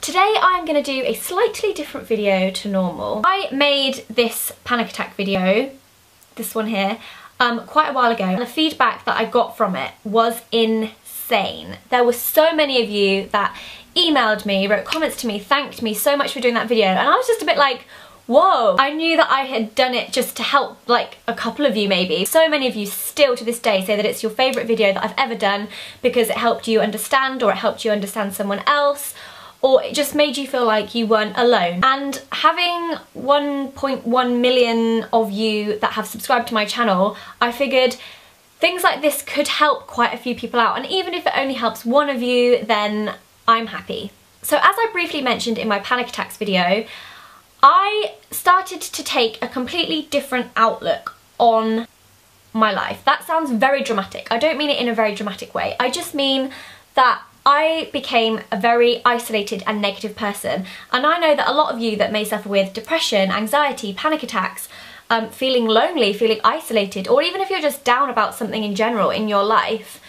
Today I'm going to do a slightly different video to normal. I made this panic attack video, this one here, quite a while ago, and the feedback that I got from it was insane. There were so many of you that emailed me, wrote comments to me, thanked me so much for doing that video, and I was just a bit like, whoa. I knew that I had done it just to help like a couple of you maybe. So many of you still to this day say that it's your favourite video that I've ever done because it helped you understand, or it helped you understand someone else, or it just made you feel like you weren't alone. And having 1.1 million of you that have subscribed to my channel, I figured things like this could help quite a few people out, and even if it only helps one of you, then I'm happy. So as I briefly mentioned in my panic attacks video, I started to take a completely different outlook on my life. That sounds very dramatic. I don't mean it in a very dramatic way. I just mean that I became a very isolated and negative person, and I know that a lot of you that may suffer with depression, anxiety, panic attacks, feeling lonely, feeling isolated, or even if you're just down about something in general in your life,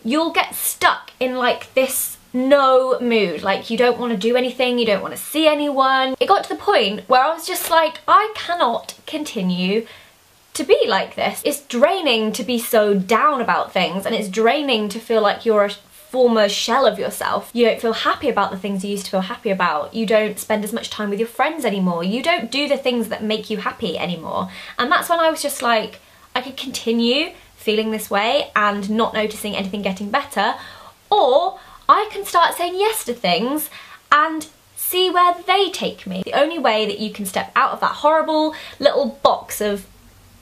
you'll get stuck in like this no mood, like you don't want to do anything, you don't want to see anyone. It got to the point where I was just like, I cannot continue to be like this. It's draining to be so down about things, and it's draining to feel like you're a former shell of yourself. You don't feel happy about the things you used to feel happy about. You don't spend as much time with your friends anymore. You don't do the things that make you happy anymore. And that's when I was just like, I could continue feeling this way and not noticing anything getting better, or I can start saying yes to things and see where they take me. The only way that you can step out of that horrible little box of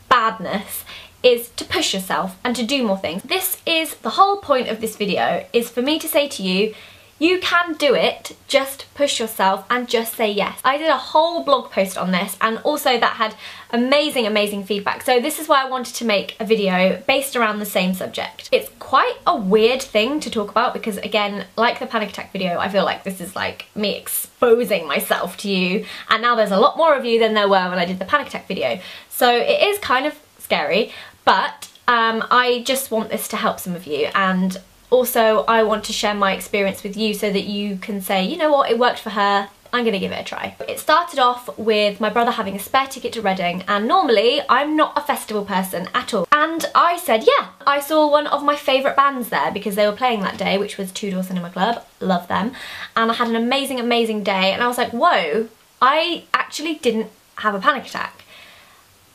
badness is to push yourself and to do more things. This is the whole point of this video, is for me to say to you, you can do it, just push yourself and just say yes. I did a whole blog post on this, and also that had amazing feedback. So this is why I wanted to make a video based around the same subject. It's quite a weird thing to talk about because, again, like the panic attack video, I feel like this is like me exposing myself to you, and now there's a lot more of you than there were when I did the panic attack video. So it is kind of scary, but I just want this to help some of you, and also I want to share my experience with you so that you can say, you know what, it worked for her, I'm gonna give it a try. It started off with my brother having a spare ticket to Reading, and normally I'm not a festival person at all. And I said, yeah, I saw one of my favourite bands there because they were playing that day, which was Two Door Cinema Club, love them. And I had an amazing day, and I was like, whoa, I actually didn't have a panic attack.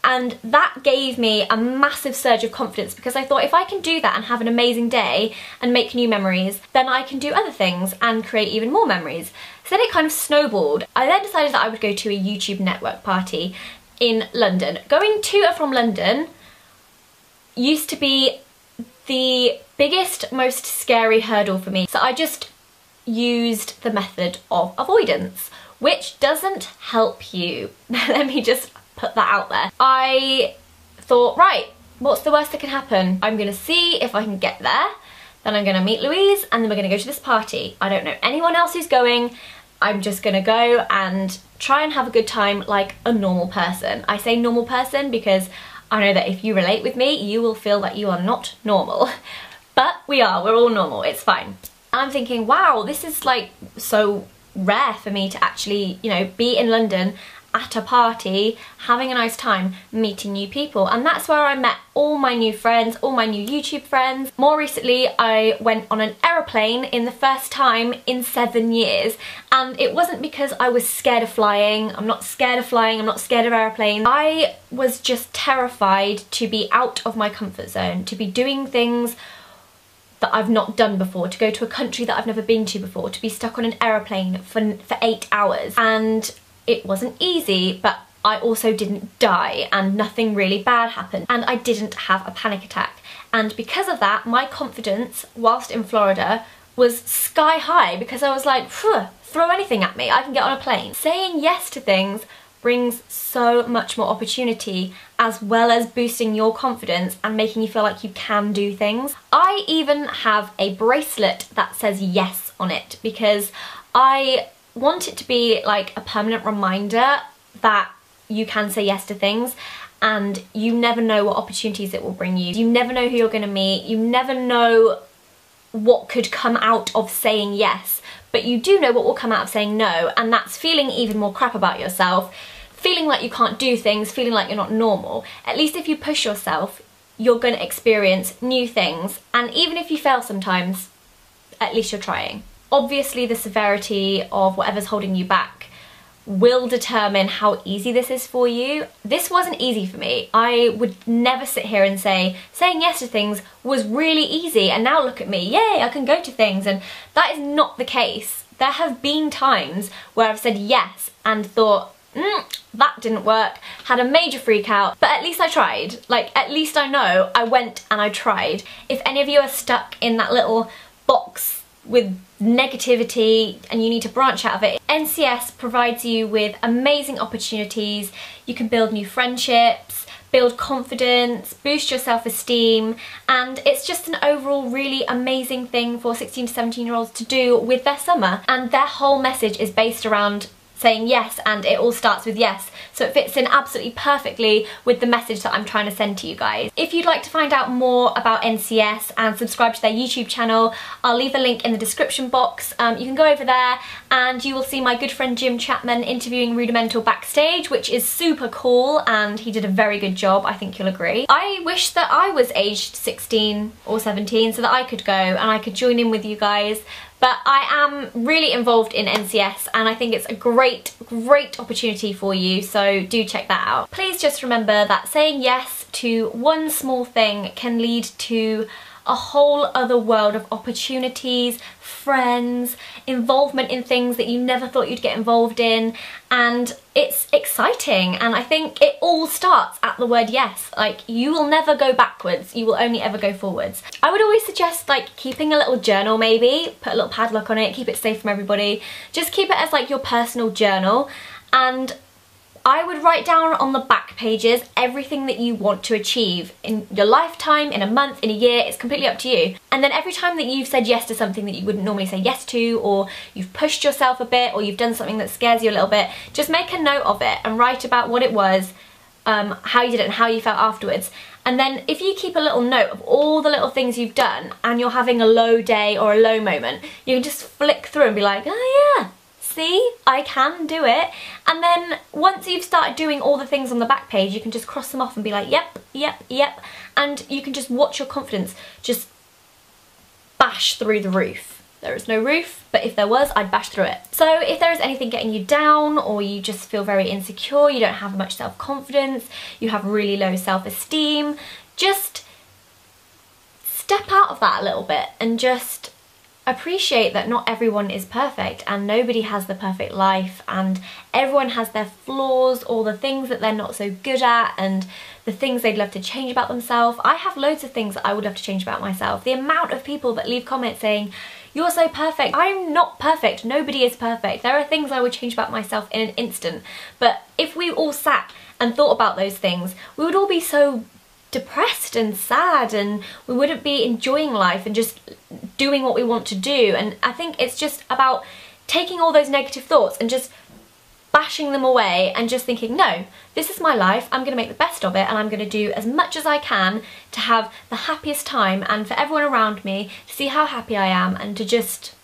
And that gave me a massive surge of confidence, because I thought if I can do that and have an amazing day and make new memories, then I can do other things and create even more memories. So then it kind of snowballed. I then decided that I would go to a YouTube network party in London. Going to and from London used to be the biggest, most scary hurdle for me. So I just used the method of avoidance, which doesn't help you. Let me just put that out there. I thought, right, what's the worst that can happen? I'm gonna see if I can get there, then I'm gonna meet Louise, and then we're gonna go to this party. I don't know anyone else who's going. I'm just gonna go and try and have a good time like a normal person. I say normal person because I know that if you relate with me, you will feel that you are not normal. But we're all normal, it's fine. I'm thinking, wow, this is like so rare for me to actually, you know, be in London at a party, having a nice time, meeting new people. And that's where I met all my new friends, all my new YouTube friends. More recently, I went on an aeroplane in the first time in 7 years. And it wasn't because I was scared of flying. I'm not scared of flying, I'm not scared of airplanes. I was just terrified to be out of my comfort zone, to be doing things that I've not done before, to go to a country that I've never been to before, to be stuck on an aeroplane for 8 hours. And it wasn't easy, but I also didn't die and nothing really bad happened, and I didn't have a panic attack. And because of that, my confidence whilst in Florida was sky high, because I was like, throw anything at me, I can get on a plane. Saying yes to things brings so much more opportunity, as well as boosting your confidence and making you feel like you can do things. I even have a bracelet that says yes on it, because I want it to be like a permanent reminder that you can say yes to things, and you never know what opportunities it will bring you. You never know who you're going to meet. You never know what could come out of saying yes. but you do know what will come out of saying no, and that's feeling even more crap about yourself, feeling like you can't do things, feeling like you're not normal. At least if you push yourself, you're going to experience new things, and even if you fail sometimes, at least you're trying. Obviously the severity of whatever's holding you back will determine how easy this is for you. This wasn't easy for me. I would never sit here and say saying yes to things was really easy and now look at me, yay, I can go to things, and that is not the case. There have been times where I've said yes and thought, that didn't work, had a major freak out, but at least I tried. Like, at least I know I went and I tried. If any of you are stuck in that little box with negativity and you need to branch out of it, NCS provides you with amazing opportunities. You can build new friendships, build confidence, boost your self-esteem, and it's just an overall really amazing thing for 16 to 17-year-olds to do with their summer. And their whole message is based around saying yes, and it all starts with yes, so it fits in absolutely perfectly with the message that I'm trying to send to you guys. If you'd like to find out more about NCS and subscribe to their YouTube channel, I'll leave a link in the description box. You can go over there and you will see my good friend Jim Chapman interviewing Rudimental backstage, which is super cool, and he did a very good job, I think you'll agree. I wish that I was aged 16 or 17 so that I could go and I could join in with you guys. But I am really involved in NCS and I think it's a great opportunity for you, so do check that out. Please just remember that saying yes to one small thing can lead to a whole other world of opportunities, friends, involvement in things that you never thought you'd get involved in, and it's exciting. And I think it all starts at the word yes. Like, you will never go backwards, you will only ever go forwards. I would always suggest like keeping a little journal, maybe put a little padlock on it, keep it safe from everybody, just keep it as like your personal journal, and I would write down on the back pages everything that you want to achieve in your lifetime, in a month, in a year. It's completely up to you. And then every time that you've said yes to something that you wouldn't normally say yes to, or you've pushed yourself a bit, or you've done something that scares you a little bit, just make a note of it and write about what it was, how you did it and how you felt afterwards. And then if you keep a little note of all the little things you've done and you're having a low day or a low moment, you can just flick through and be like, oh yeah, see, I can do it. And then once you've started doing all the things on the back page, you can just cross them off and be like, yep, yep, yep. And you can just watch your confidence just bash through the roof. There is no roof, but if there was, I'd bash through it. So if there is anything getting you down, or you just feel very insecure, you don't have much self-confidence, you have really low self-esteem, just step out of that a little bit and just appreciate that not everyone is perfect and nobody has the perfect life, and everyone has their flaws, or the things that they're not so good at, and the things they'd love to change about themselves. I have loads of things that I would love to change about myself. The amount of people that leave comments saying, you're so perfect. I'm not perfect. Nobody is perfect. There are things I would change about myself in an instant. But if we all sat and thought about those things, we would all be so depressed and sad, and we wouldn't be enjoying life and just doing what we want to do. And I think it's just about taking all those negative thoughts and just bashing them away and just thinking, no, this is my life, I'm going to make the best of it, and I'm going to do as much as I can to have the happiest time, and for everyone around me to see how happy I am, and to just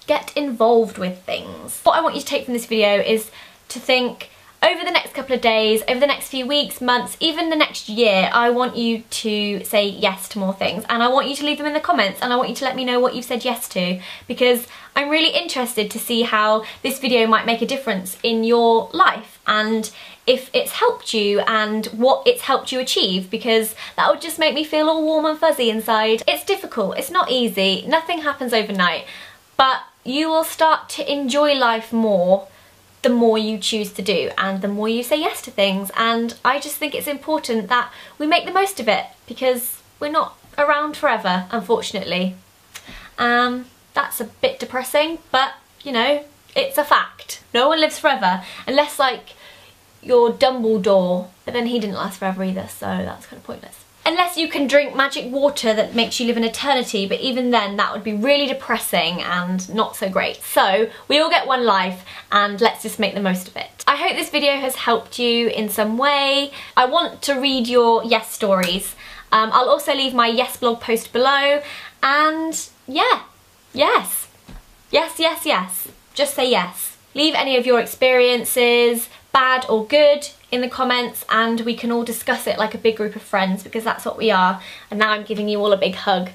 get involved with things. What I want you to take from this video is to think, over the next couple of days, over the next few weeks, months, even the next year, I want you to say yes to more things, and I want you to leave them in the comments, and I want you to let me know what you've said yes to, because I'm really interested to see how this video might make a difference in your life, and if it's helped you and what it's helped you achieve, because that would just make me feel all warm and fuzzy inside. It's difficult, it's not easy, nothing happens overnight, but you will start to enjoy life more the more you choose to do, and the more you say yes to things. And I just think it's important that we make the most of it, because we're not around forever, unfortunately. That's a bit depressing, but you know, it's a fact. No one lives forever, unless like you're Dumbledore, but then he didn't last forever either, so that's kind of pointless. Unless you can drink magic water that makes you live an eternity, but even then that would be really depressing and not so great. So we all get one life, and let's just make the most of it. I hope this video has helped you in some way. I want to read your yes stories. I'll also leave my yes blog post below, and yeah, yes. Yes, yes, yes. Just say yes. Leave any of your experiences, bad or good, in the comments, and we can all discuss it like a big group of friends, because that's what we are. And now I'm giving you all a big hug.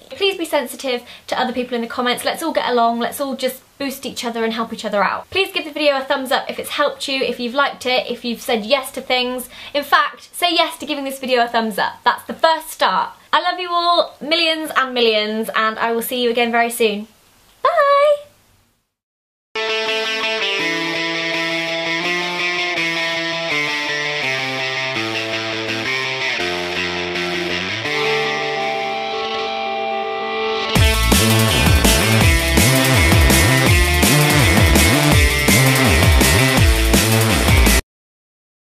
Please be sensitive to other people in the comments. Let's all get along. Let's all just boost each other and help each other out. Please give the video a thumbs up if it's helped you, if you've liked it, if you've said yes to things. In fact, say yes to giving this video a thumbs up. That's the first start. I love you all, millions and millions, and I will see you again very soon.